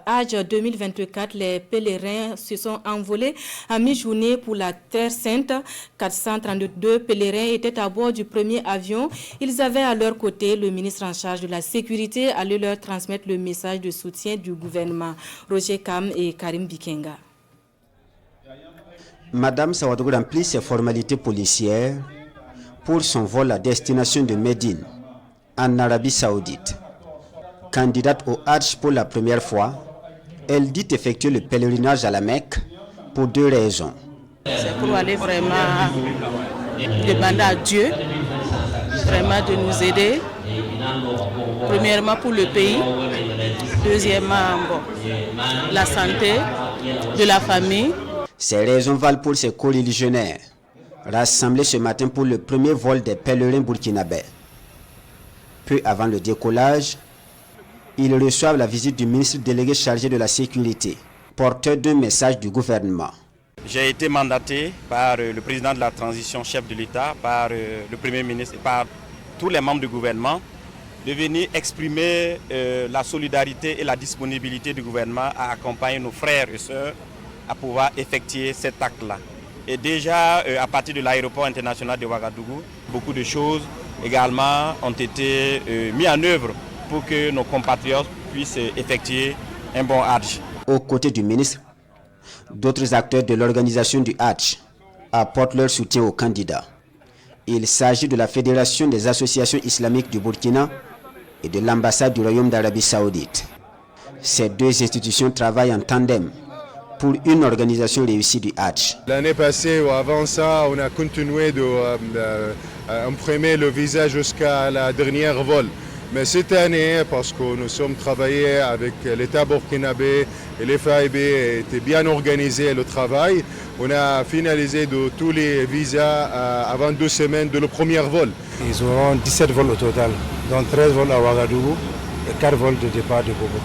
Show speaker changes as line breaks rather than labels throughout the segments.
Hajj 2024, les pèlerins se sont envolés à mi-journée pour la Terre Sainte. 432 pèlerins étaient à bord du premier avion. Ils avaient à leur côté le ministre en charge de la sécurité, allé leur transmettre le message de soutien du gouvernement. Roger Kam et Karim Bikenga.
Madame Sawadou remplit ses formalités policières pour son vol à destination de Médine, en Arabie Saoudite. Candidate au Hajj pour la première fois, elle dit effectuer le pèlerinage à la Mecque pour deux raisons.
C'est pour aller vraiment demander à Dieu vraiment de nous aider. Premièrement pour le pays, deuxièmement la santé de la famille.
Ces raisons valent pour ces co-religionnaires, rassemblés ce matin pour le premier vol des pèlerins burkinabés. Peu avant le décollage, ils reçoivent la visite du ministre délégué chargé de la sécurité, porteur d'un message du gouvernement.
J'ai été mandaté par le président de la transition, chef de l'État, par le Premier ministre et par tous les membres du gouvernement de venir exprimer la solidarité et la disponibilité du gouvernement à accompagner nos frères et sœurs à pouvoir effectuer cet acte-là. Et déjà, à partir de l'aéroport international de Ouagadougou, beaucoup de choses également ont été mises en œuvre pour que nos compatriotes puissent effectuer un bon Hajj.
Aux côtés du ministre, d'autres acteurs de l'organisation du Hajj apportent leur soutien aux candidats. Il s'agit de la Fédération des associations islamiques du Burkina et de l'ambassade du Royaume d'Arabie Saoudite. Ces deux institutions travaillent en tandem pour une organisation réussie du Hajj.
L'année passée ou avant ça, on a continué d'imprimer le visa jusqu'à la dernière vol. Mais cette année, parce que nous sommes travaillés avec l'État burkinabé et les FAIB était bien organisé le travail, on a finalisé de tous les visas avant 2 semaines de le premier vol.
Ils auront 17 vols au total, dont 13 vols à Ouagadougou et 4 vols de départ de Bobo.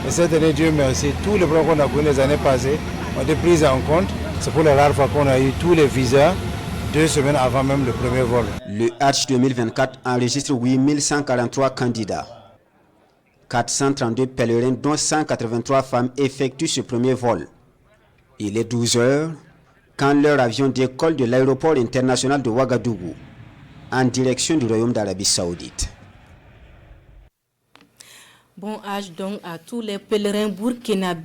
Et cette année, Dieu merci, tous les problèmes qu'on a connus les années passées ont été pris en compte. C'est pour la rare fois qu'on a eu tous les visas 2 semaines avant même le premier vol.
Le Hajj 2024 enregistre 8143 candidats. 432 pèlerins, dont 183 femmes, effectuent ce premier vol. Il est 12 heures quand leur avion décolle de l'aéroport international de Ouagadougou en direction du Royaume d'Arabie Saoudite.
Bon Hajj donc à tous les pèlerins burkinabés.